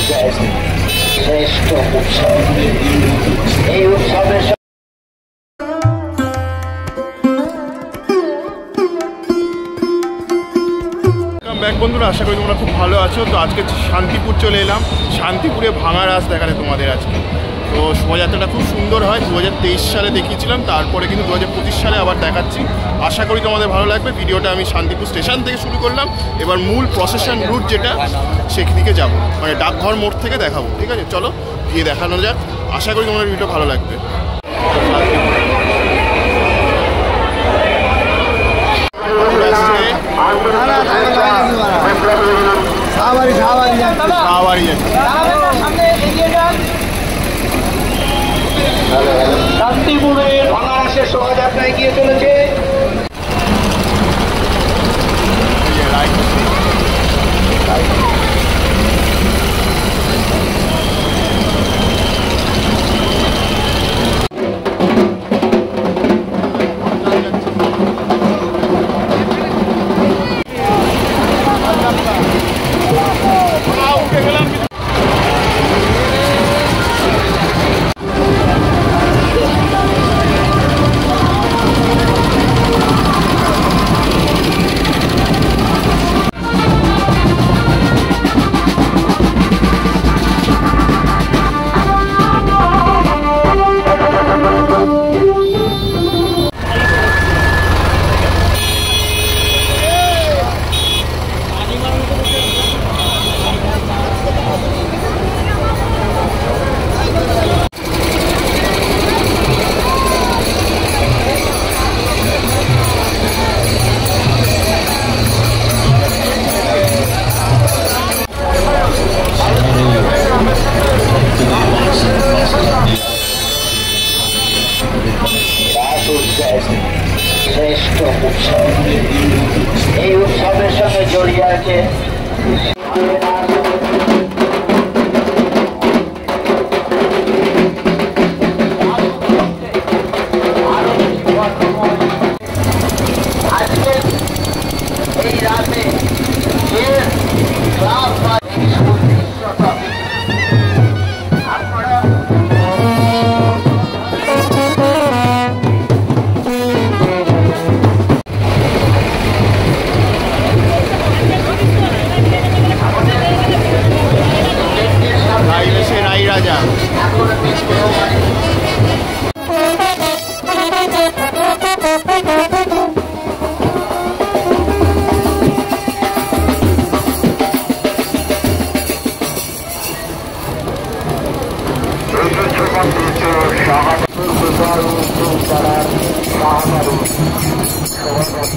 শ্রেষ্ঠ উৎসব। এই উৎসবের বন্ধুরা, আশা করি তোমরা খুব ভালো আছো। তো আজকে শান্তিপুর চলে এলাম, শান্তিপুরে ভাঙা রাস দেখাতে তোমাদের আজকে। তো শোভাযাত্রাটা খুব সুন্দর হয়, 2023 সালে দেখিয়েছিলাম, তারপরে কিন্তু 2025 সালে আবার দেখাচ্ছি। আশা করি তোমাদের ভালো লাগবে। ভিডিওটা আমি শান্তিপুর স্টেশন থেকে শুরু করলাম, এবার মূল প্রসেশন রুট যেটা সেদিকে যাবো, মানে ডাকঘর মোড় থেকে দেখাবো। ঠিক আছে, চলো গিয়ে দেখানো যাক। আশা করি তোমাদের ভিডিও ভালো লাগবে। শান্তিপুরে ভাঙা রাসের শোভাযাত্রা এগিয়ে চলেছে। শ্রেষ্ঠ উৎসব। এই উৎসবের সঙ্গে জড়িয়ে আছে আজকে এই রাতে ক্লাব বা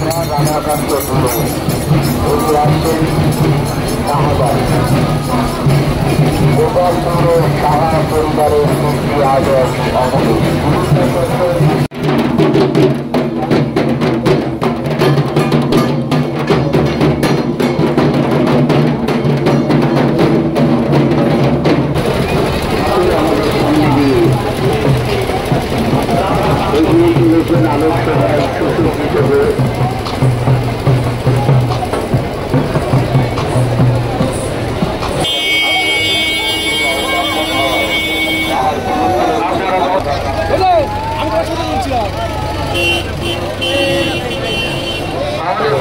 রাধাকান্ত গোপালপুর সাহা পরিবারের মুক্তি আজ আমাদের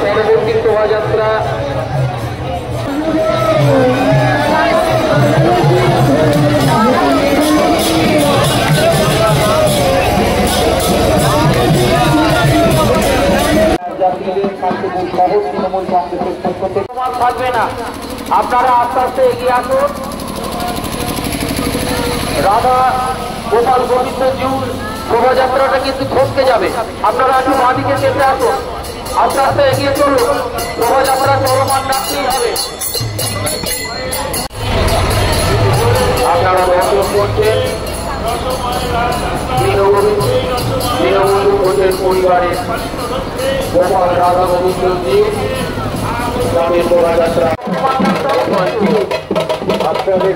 পরবর্তী শোভাযাত্রা থাকবে না। আপনারা আস্তে আস্তে এগিয়ে আসুন। রাধা গোপাল গোবিন্দ জিউর শোভাযাত্রাটা কিন্তু থমকে যাবে। আপনারা একটু বাঁদিকে চেপে আসুন, আস্তে আস্তে এগিয়ে চলুন। শোভাযাত্রা চলমান রাখতেই হবে। আপনারা দর্শন করছেন দীনবন্ধু ঘোষের পরিবারের গোপাল রাধা গোবিন্দ জিউ গ্রামের শোভাযাত্রা। আপনাদের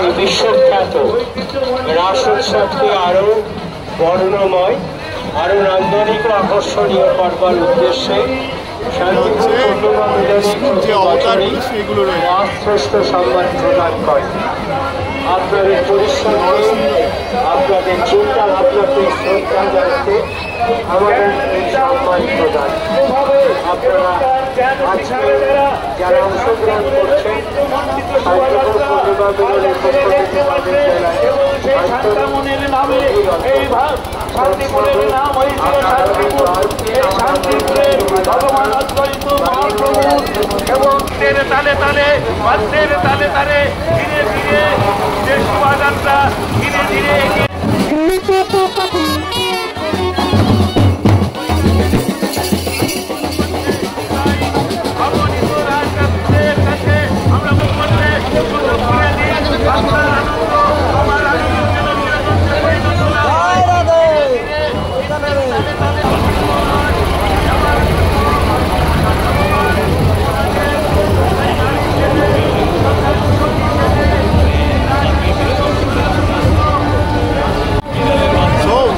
এই বিশ্বখ্যাত রাস উৎসবকে আরো বর্ণময়, আরো নান্দনিক ও আকর্ষণীয় করবার উদ্দেশ্যে যে অবতারগুলো সেগুলো রয়েছে। শ্রেষ্ঠ সম্মান প্রদান করে। আপনাদের পরিশ্রম, আপনাদের চিন্তা ভাবনাকে শ্রদ্ধা জানাতে আমাদের এই সম্মান প্রদান। আপনারা আজকে যারা অংশগ্রহণ করছেন তালে তালে বাদ্যের তালে তালে ধীরে ধীরে যে শোভাযাত্রা ধীরে ধীরে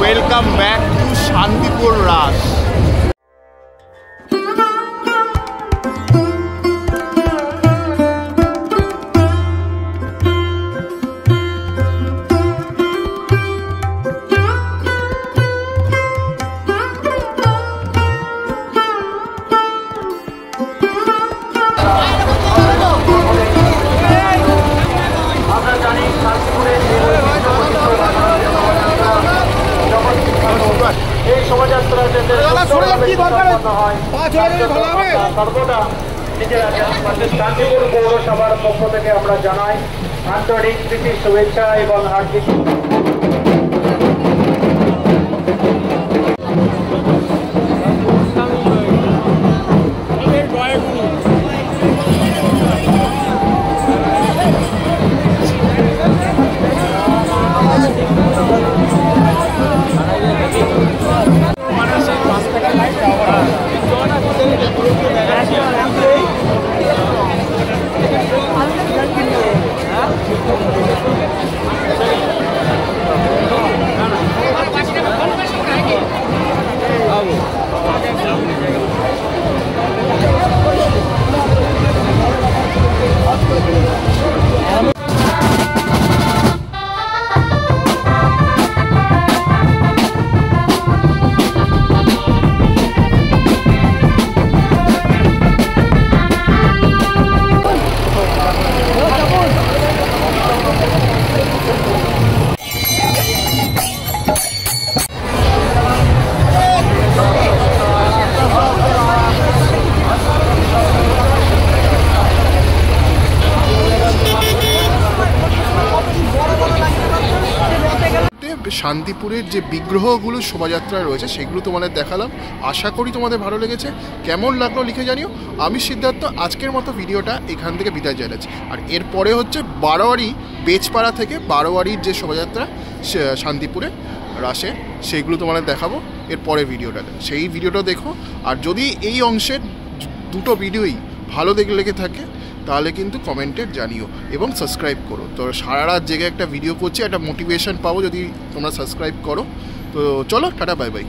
ওয়েলকাম ব্যাক টু শান্তিপুর রাস। এই শোভাযাত্রা যাতে সর্বদা নিজেরা শান্তিপুর পৌরসভার পক্ষ থেকে আমরা জানাই আন্তরিক প্রীতি শুভেচ্ছা এবং হার্দিক শান্তিপুরের যে বিগ্রহগুলো শোভাযাত্রা রয়েছে সেগুলো তোমাদের দেখালাম। আশা করি তোমাদের ভালো লেগেছে। কেমন লাগলো লিখে জানিও। আমি সিদ্ধার্থ আজকের মতো ভিডিওটা এখান থেকে বিদায় জানাচ্ছি। আর এরপরে হচ্ছে বারোয়ারি বেচপাড়া থেকে বারোয়ারির যে শোভাযাত্রা শান্তিপুরে রাসে সেইগুলো তোমাদের দেখাবো এর পরে ভিডিওটাতে। সেই ভিডিওটা দেখো। আর যদি এই অংশের দুটো ভিডিওই ভালো লেগে থাকে তাহলে কিন্তু কমেন্টে জানিও এবং সাবস্ক্রাইব করো। তো সারা রাত জেগে একটা ভিডিও করছি, একটা মোটিভেশন পাবো যদি তোমরা সাবস্ক্রাইব করো। তো চলো, টাটা, বাই বাই।